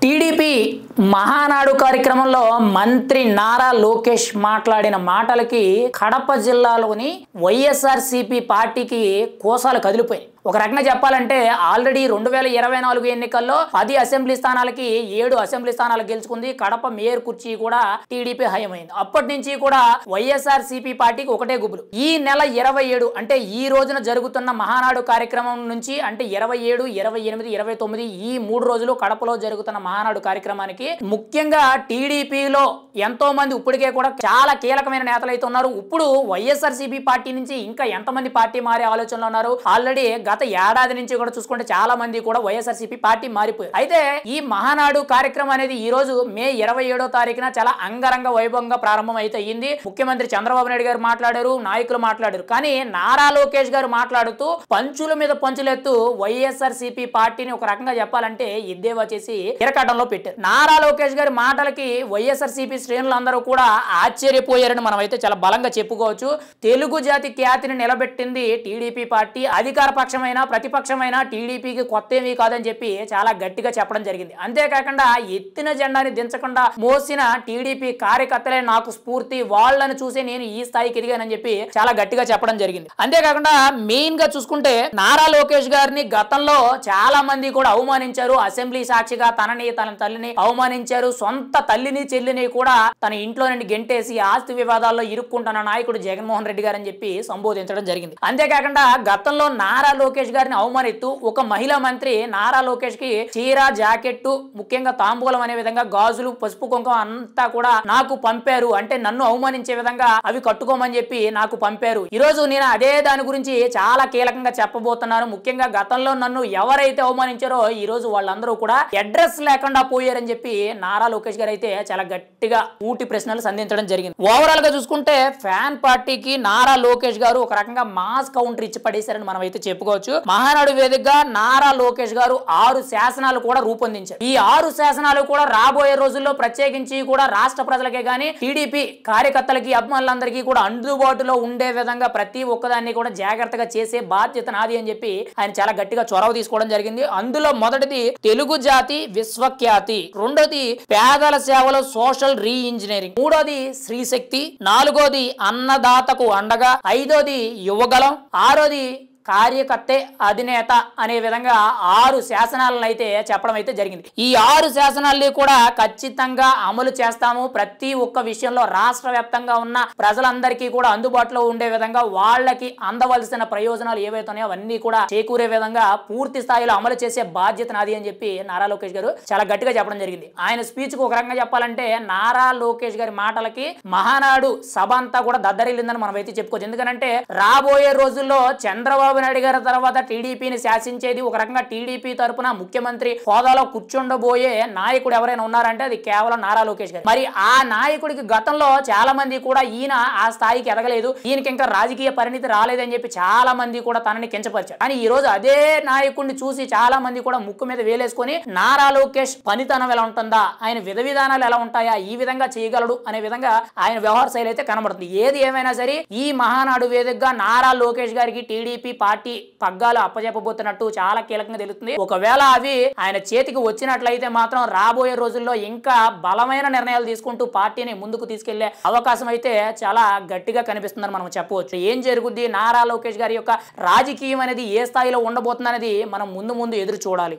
TDP Mahanadu కార్యక్రమంలో మంత్రి నారా లోకేష్ మాట్లాడిన మాటలకి కడప జిల్లాలోని వైఎస్ఆర్సీపీ పార్టీకి కోసాలు కదిలిపోయాయి. ఒక రకంగా చెప్పాలంటే ఆల్రెడీ 2024 ఎన్నికల్లో 10 అసెంబ్లీ స్థానాలకి 7 అసెంబ్లీ స్థానాలు గెలుచుకుంది. కడప మేయర్ కుర్చీ కూడా టీడీపీ హయమైంది. అప్పటి నుంచి కూడా వైఎస్ఆర్సీపీ పార్టీకి ఒకటే గుబులు. ఈ నెల 27 అంటే ఈ రోజున జరుగుతున్న మహానాడు కార్యక్రమం నుంచి అంటే 27, 28, 29 ఈ 3 రోజులు కడపలో జరుగుతున్న మహానాడు కార్యక్రమానికి ముఖ్యంగా టీడీపీలో ఎంతో మంది ఇప్పటికే కూడా చాలా కీలకమైన నేతలు అయితే ఉన్నారు. ఇప్పుడు వైఎస్ఆర్సీపీ పార్టీ నుంచి ఇంకా ఎంతమంది పార్టీ మారే ఆలోచనలో ఉన్నారు. ఆల్రెడీ గత ఏడాది నుంచి కూడా చూసుకుంటే చాలా మంది కూడా వైఎస్ఆర్సీపీ పార్టీ మారిపోయారు. అయితే ఈ మహానాడు కార్యక్రమం అనేది ఈ రోజు మే 27వ తారీఖున చాలా అంగరంగ వైభవంగా ప్రారంభం అయితే అయ్యింది. ముఖ్యమంత్రి చంద్రబాబు నాయుడు గారు మాట్లాడారు, నాయకులు మాట్లాడారు. కానీ నారా లోకేష్ గారు మాట్లాడుతూ పంచుల మీద పంచులెత్తు వైఎస్ఆర్సీపీ పార్టీని ఒక రకంగా చెప్పాలంటే ఎద్దేవా చేసి ఇరకటంలో పెట్టారు. నారా లోకేష్ గారి మాటలకి వైఎస్ఆర్సీపీ శ్రేణులందరూ కూడా ఆశ్చర్యపోయారని మనం అయితే చాలా బలంగా చెప్పుకోవచ్చు. తెలుగు జాతి ఖ్యాతిని నిలబెట్టింది టీడీపీ పార్టీ. అధికార పక్షమైన ప్రతిపక్షమైన టీడీపీకి కొత్త ఏమీ కాదని చెప్పి చాలా గట్టిగా చెప్పడం జరిగింది. అంతేకాకుండా ఎత్తిన జెండాని దించకుండా మోసిన టీడీపీ కార్యకర్తలే నాకు స్ఫూర్తి, వాళ్ళని చూసి నేను ఈ స్థాయికి ఎదిగానని చెప్పి చాలా గట్టిగా చెప్పడం జరిగింది. అంతేకాకుండా మెయిన్ గా చూసుకుంటే నారా లోకేష్ గారిని గతంలో చాలా మంది కూడా అవమానించారు. అసెంబ్లీ సాక్షిగా తనని తన తల్లిని అవమానించారు. సొంత తల్లిని చెల్లిని కూడా తన ఇంట్లో నుండి గెంటేసి ఆస్తి వివాదాల్లో ఇరుక్కుంటున్న నాయకుడు జగన్మోహన్ రెడ్డి గారు అని చెప్పి సంబోధించడం జరిగింది. అంతేకాకుండా గతంలో నారా లోకేష్ గారిని అవమానిస్తూ ఒక మహిళా మంత్రి నారా లోకేష్ కి చీర, జాకెట్టు, ముఖ్యంగా తాంబూలం అనే విధంగా గాజులు, పసుపు, కుంకుమ అంతా కూడా నాకు పంపారు. అంటే నన్ను అవమానించే విధంగా అవి కట్టుకోమని చెప్పి నాకు పంపారు. ఈ రోజు నేను అదే దాని గురించి చాలా కీలకంగా చెప్పబోతున్నాను. ముఖ్యంగా గతంలో నన్ను ఎవరైతే అవమానించారో ఈ రోజు వాళ్ళందరూ కూడా అడ్రస్ లేకుండా పోయారని చెప్పి నారా లోకేష్ గారు అయితే చాలా గట్టిగా ఊటి ప్రశ్నలు సంధించడం జరిగింది. ఓవరాల్ గా చూసుకుంటే ఫ్యాన్ పార్టీకి నారా లోకేష్ గారు ఒక రకంగా మాస్ కౌంటర్ ఇచ్చి పడేశారని మనం అయితే చెప్పుకోవచ్చు. మహానాడు వేదికగా నారా లోకేష్ గారు 6 శాసనాలు కూడా రూపొందించారు. ఈ 6 శాసనాలు కూడా రాబోయే రోజుల్లో ప్రత్యేకించి కూడా రాష్ట్ర ప్రజలకే గానీ టీడీపీ కార్యకర్తలకి, అభిమానులందరికీ కూడా అందుబాటులో ఉండే విధంగా ప్రతి ఒక్కదాన్ని కూడా జాగ్రత్తగా చేసే బాధ్యత నాది అని చెప్పి ఆయన చాలా గట్టిగా చొరవ తీసుకోవడం జరిగింది. అందులో మొదటిది తెలుగు జాతి విశ్వఖ్యాతి, రెండోది పేదల సేవలో సోషల్ రీ ఇంజనీరింగ్, మూడోది శ్రీశక్తి, నాలుగోది అన్నదాతకు అండగా, ఐదోది యువగలం, ఆరోది కార్యకర్తే అధినేత అనే విధంగా 6 శాసనాలను అయితే చెప్పడం అయితే జరిగింది. ఈ 6 శాసనాల్ని కూడా ఖచ్చితంగా అమలు చేస్తాము. ప్రతి ఒక్క విషయంలో రాష్ట్ర వ్యాప్తంగా ఉన్న ప్రజలందరికీ కూడా అందుబాటులో ఉండే విధంగా వాళ్ళకి అందవలసిన ప్రయోజనాలు ఏవైతే ఉన్నాయో అవన్నీ కూడా చేకూరే విధంగా పూర్తి స్థాయిలో అమలు చేసే బాధ్యత నాది అని చెప్పి నారా లోకేష్ గారు చాలా గట్టిగా చెప్పడం జరిగింది. ఆయన స్పీచ్ కు ఒక రకంగా చెప్పాలంటే నారా లోకేష్ గారి మాటలకి మహానాడు సభ అంతా కూడా దద్దరిల్లిందని మనం అయితే చెప్పుకోవచ్చు. ఎందుకంటే రాబోయే రోజుల్లో చంద్రబాబు నాయుడు గారి తర్వాత టీడీపీని శాసించేది ఒక రకంగా టీడీపీ తరపున ముఖ్యమంత్రి హోదాలో కూర్చుండబోయే నాయకుడు ఎవరైనా ఉన్నారంటే అది కేవలం నారా లోకేష్ గారు. మరి ఆ నాయకుడికి గతంలో చాలా మంది కూడా ఈయన ఆ స్థాయికి ఎదగలేదు, ఈయనకి ఇంకా రాజకీయ పరిణితి రాలేదని చెప్పి చాలా మంది కూడా తనని కించపరిచారు. కానీ ఈ రోజు అదే నాయకుడిని చూసి చాలా మంది కూడా ముక్కు మీద వేలేసుకొని నారా లోకేష్ పనితనం ఎలా ఉంటుందా, ఆయన విధానాలు ఎలా ఉంటాయా, ఈ విధంగా చేయగలడు అనే విధంగా ఆయన వ్యవహార శైలి అయితే కనబడుతుంది. ఏది ఏమైనా సరే ఈ మహానాడు వేదికగా నారా లోకేష్ గారికి టీడీపీ పార్టీ పగ్గాలు అప్పచెప్పబోతున్నట్టు చాలా కీలకంగా తెలుస్తుంది. ఒకవేళ అవి ఆయన చేతికి వచ్చినట్లయితే మాత్రం రాబోయే రోజుల్లో ఇంకా బలమైన నిర్ణయాలు తీసుకుంటూ పార్టీని ముందుకు తీసుకెళ్లే అవకాశం అయితే చాలా గట్టిగా కనిపిస్తుందని మనం చెప్పవచ్చు. ఏం జరుగుద్ది, నారా లోకేష్ గారి యొక్క రాజకీయం అనేది ఏ స్థాయిలో ఉండబోతుంది అనేది మనం ముందు ఎదురు చూడాలి.